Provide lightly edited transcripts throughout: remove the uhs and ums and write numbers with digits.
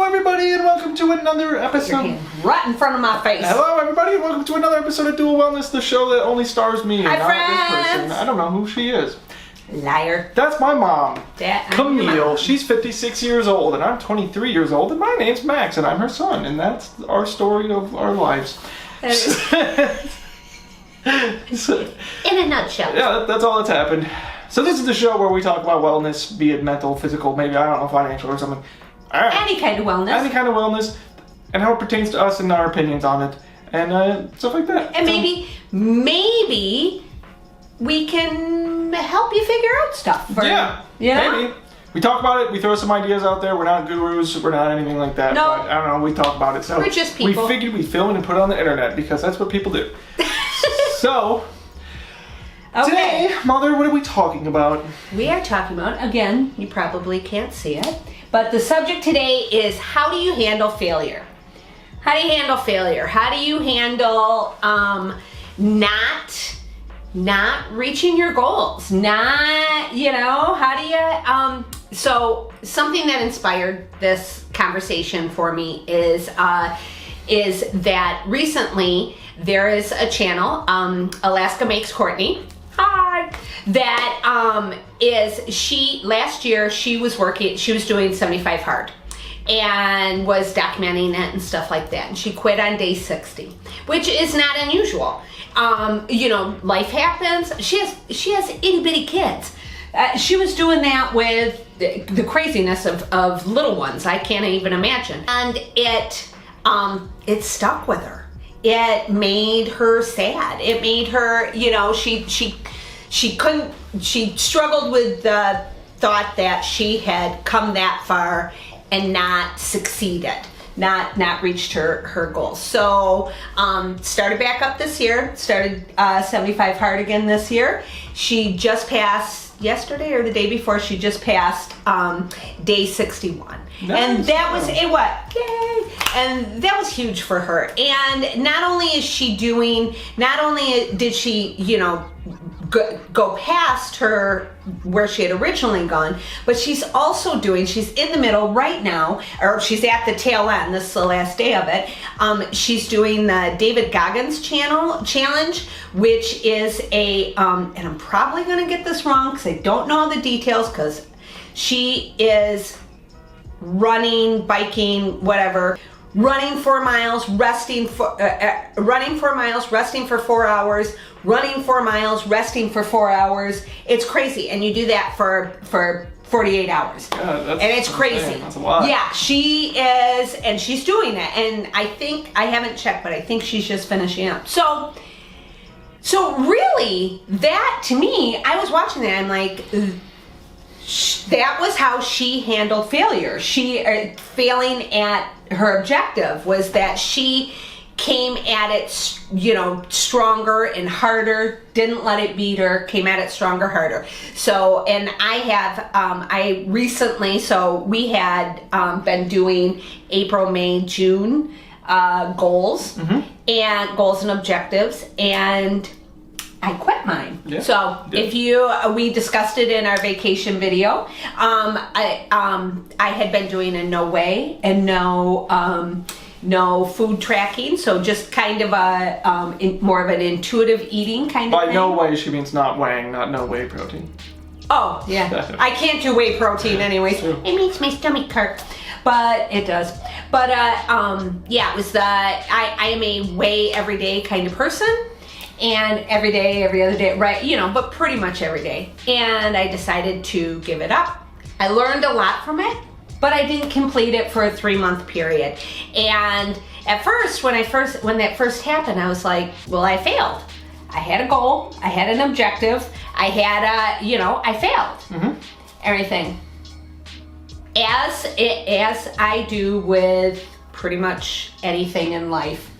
Hello, everybody, and welcome to another episode. Your hand right in front of my face. Hello, everybody, and welcome to another episode of Dual Wellness, the show that only stars me and Hi, not this friends. person. I don't know who she is. Liar. That's my mom, I'm your Camille. mom. She's 56 years old, and I'm 23 years old, and my name's Max, and I'm her son, and that's our story of our lives. So, In a nutshell. yeah, that's all that's happened. So this is the show where we talk about wellness, be it mental, physical, maybe, I don't know, financial or something. All right. Any kind of wellness. Any kind of wellness, and how it pertains to us and our opinions on it, and stuff like that. And So- maybe we can help you figure out stuff. Yeah, maybe. We talk about it, we throw some ideas out there, we're not gurus, we're not anything like that. No. But, I don't know, we talk about it. So We're just people. We figured we'd film it and put it on the internet, because that's what people do. So, Okay. today, Mother, what are we talking about? We are talking about, again, you probably can't see it, but the subject today is how do you handle failure? How do you handle failure? How do you handle not reaching your goals? How do you, so something that inspired this conversation for me is that recently there is a channel, Alaska Makes Courtney. Hi. That last year she was doing 75 hard and was documenting it and stuff like that. And she quit on day 60, which is not unusual. Life happens. She has itty bitty kids. She was doing that with the craziness of little ones. I can't even imagine. And it stuck with her. It made her sad. It made her, she struggled with the thought that she had come that far and not succeeded, not reached her goals. So, started back up this year, started 75 hard again this year. She just passed yesterday or the day before, she just passed day 61. Nice. And that was yay! And that was huge for her. And not only did she, go past her where she had originally gone, but she's in the middle right now, or she's at the tail end. This is the last day of it. She's doing the David Goggins challenge, which is and I'm probably going to get this wrong because I don't know all the details, because she is running, biking, whatever, running 4 miles, resting for running 4 miles, resting for 4 hours, running 4 miles, resting for 4 hours. It's crazy, and you do that for 48 hours. Yeah, and it's crazy. That's a lot. Yeah, she is, and she's doing it. And I think, I haven't checked, but I think she's just finishing up. So really, that to me, I was watching that, I'm like, that was how she handled failure. Failing at her objective was that she came at it, stronger and harder, didn't let it beat her, came at it stronger, harder. So, and we had been doing April, May, June goals, and goals and objectives, and I quit mine. Yeah. So if we discussed it in our vacation video. I had been doing a no weigh and no food tracking, so just kind of more of an intuitive eating kind of By thing. no way, she means not weighing, not no whey protein. Oh yeah, I can't do whey protein anyways. True. It makes my stomach hurt, but it does. But it was I am a weigh every day kind of person. And every day, every other day, right, but pretty much every day. And I decided to give it up. I learned a lot from it, but I didn't complete it for a 3-month period. And at first, when that first happened, I was like, well, I failed. I had a goal, I had an objective, I had I failed. Everything. As I do with pretty much anything in life.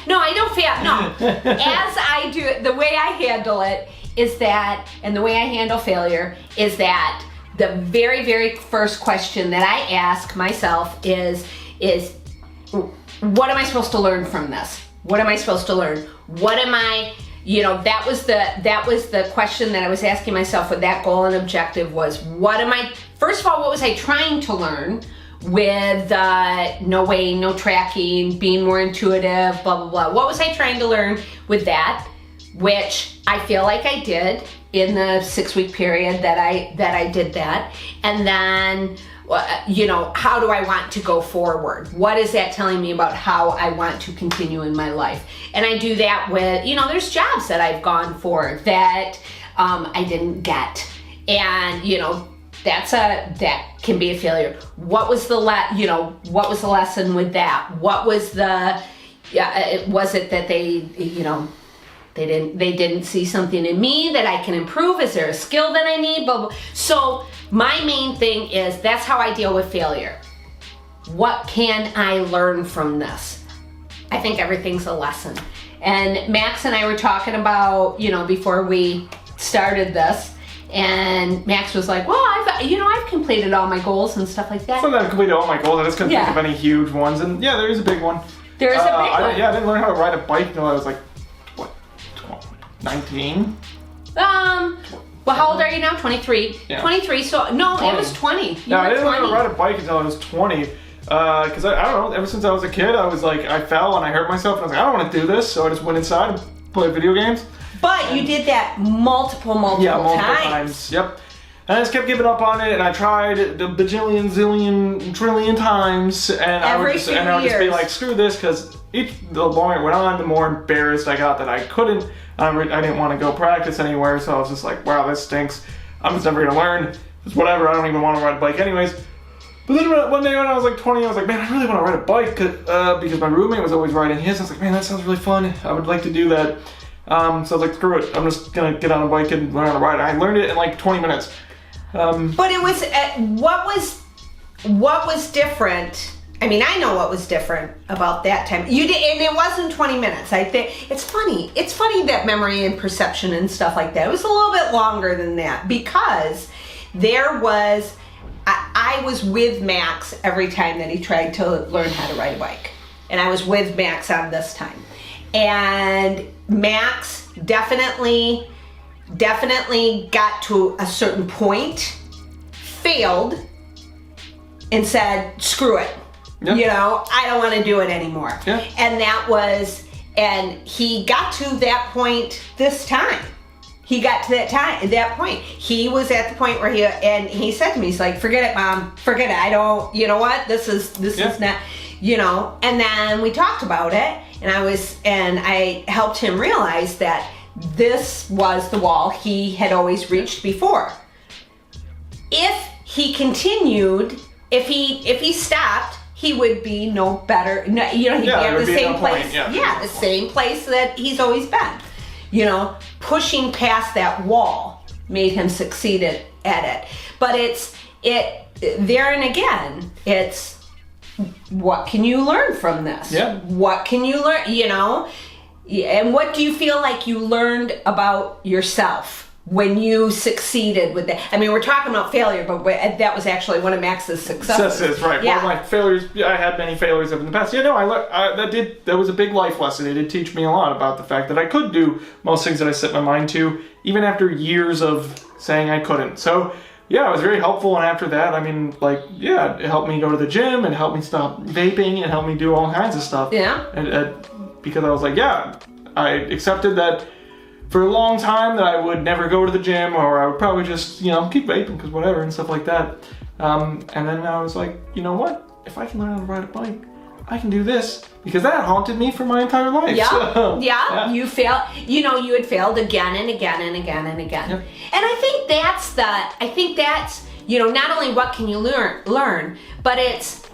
No, I don't fail. No. As I do it, the way I handle it is that, and the way I handle failure is that the very, very first question that I ask myself is what am I supposed to learn from this? What am I supposed to learn? What am I, that was the question that I was asking myself with that goal and objective was, what am I first of all, what was I trying to learn with no weighing, no tracking, being more intuitive, blah, blah, blah. What was I trying to learn with that? Which I feel like I did in the 6-week period that I did that. And then, how do I want to go forward? What is that telling me about how I want to continue in my life? And I do that with, there's jobs that I've gone for that I didn't get. And, that can be a failure. What was the what was the lesson with that? What was was it that they didn't see something in me that I can improve? Is there a skill that I need? Blah, blah. So my main thing is that's how I deal with failure. What can I learn from this? I think everything's a lesson. And Max and I were talking about, before we started this, and Max was like, well, I've completed all my goals and stuff like that. So I've completed all my goals. I just couldn't think of any huge ones. And yeah, there is a big one. There is a big one. I didn't learn how to ride a bike until I was like, 19? Well, how old are you now? 23. Yeah. 23, so no, 20. It was 20. Yeah, I didn't learn how to ride a bike until I was 20. Because I don't know, ever since I was a kid, I was like, I fell and I hurt myself. And I was like, I don't want to do this. So I just went inside and played video games. But you did that multiple times. Yep. And I just kept giving up on it, and I tried it the bajillion, zillion, trillion times, and I would just be like, screw this, because the longer it went on, the more embarrassed I got that I couldn't. I didn't want to go practice anywhere, so I was just like, wow, this stinks. I'm just never gonna learn. It's whatever. I don't even want to ride a bike anyways. But then one day when I was like 20, I was like, man, I really want to ride a bike because my roommate was always riding his. I was like, man, that sounds really fun. I would like to do that. So I was like, screw it. I'm just gonna get on a bike and learn how to ride. I learned it in like 20 minutes. But it was what was different. I mean, I know what was different about that time. You did, and it wasn't 20 minutes. I think it's funny. It's funny that memory and perception and stuff like that. It was a little bit longer than that because there was. I was with Max every time that he tried to learn how to ride a bike, and I was with Max on this time, and Max definitely got to a certain point, failed, and said, screw it. Yep. I don't want to do it anymore. Yeah. And he got to that point this time. He got to that point. He was at the point where he said to me, he's like, forget it, Mom, forget it. I don't, you know what? This is not, and then we talked about it, and I helped him realize that this was the wall he had always reached before. If he continued, if he stopped, he would be no better. No, he'd be at the same place. The same place that he's always been. Pushing past that wall made him succeed at it. But it's what can you learn from this? Yeah. What can you learn? And what do you feel like you learned about yourself when you succeeded with that? I mean, we're talking about failure, but that was actually one of Max's successes. Right. Yeah. One of my failures, I had many failures in the past. That was a big life lesson. It did teach me a lot about the fact that I could do most things that I set my mind to, even after years of saying I couldn't. So, yeah, it was very helpful. And after that, it helped me go to the gym and helped me stop vaping and helped me do all kinds of stuff. Yeah. Because I was like, I accepted that for a long time that I would never go to the gym, or I would probably just, keep vaping because whatever and stuff like that. And then I was like, you know what? If I can learn how to ride a bike, I can do this, because that haunted me for my entire life. Yeah, so, yeah. You failed. You had failed again and again and again and again. Yeah. And I think that's not only what can you learn, but it's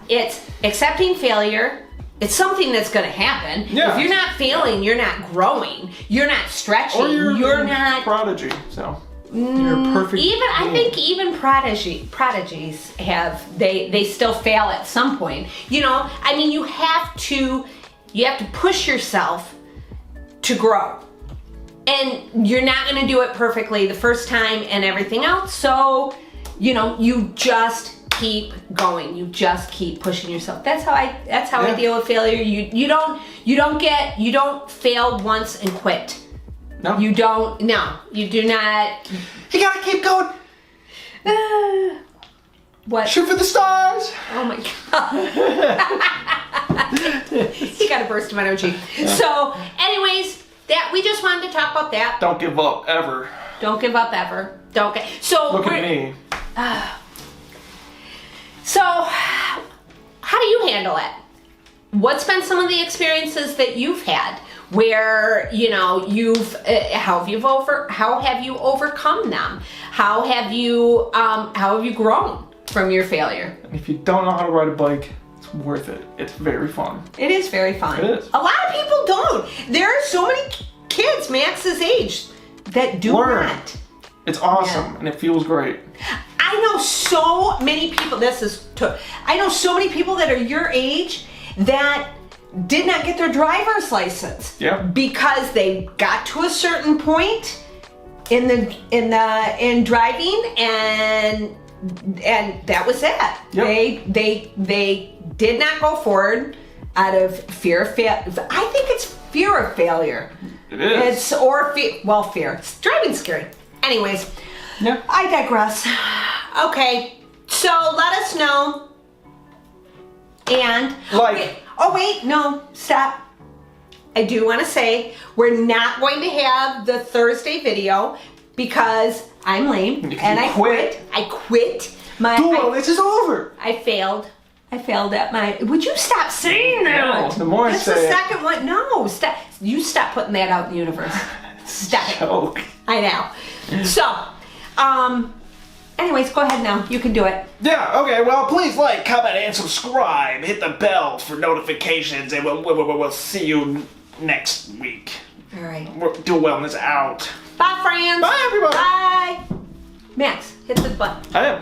accepting failure. It's something that's going to happen. Yeah. If you're not failing, you're not growing. You're not stretching. Or you're not prodigy. So you're perfect. I think even prodigies they still fail at some point. You have to push yourself to grow. And you're not going to do it perfectly the first time and everything else. So, you just keep going. You just keep pushing yourself. That's how I deal with failure. You don't fail once and quit. No. You don't. No, you do not. You gotta keep going. What? Shoot for the stars. Oh my God. He got a burst of energy. So, anyways, that we just wanted to talk about that. Don't give up ever. Don't give up ever. Don't get. So look at me. So, how do you handle it? What's been some of the experiences that you've had where you've how have you overcome them? How have you grown from your failure? And if you don't know how to ride a bike, it's worth it. It's very fun. It is very fun. It is. A lot of people don't. There are so many kids Max's age that do not. It's awesome and it feels great. I know so many people. I know so many people that are your age that did not get their driver's license. Yeah. Because they got to a certain point in driving and that was it. Yep. They did not go forward out of fear of failure. I think it's fear of failure. It is. Fear. Driving's scary. Anyways, yeah. I digress. Okay, so let us know. And no, stop. I do want to say we're not going to have the Thursday video because I'm lame and I quit. I quit. This is over. I failed at my. Would you stop saying that? No, the more I say the second one. No, stop. You stop putting that out in the universe. Stop it. Joke. I know. So, anyways, go ahead now. You can do it. Yeah, okay, well, please like, comment, and subscribe. Hit the bell for notifications, and we'll see you next week. All right. Do Wellness out. Bye, friends. Bye, everybody. Bye. Max, hit the button. I am.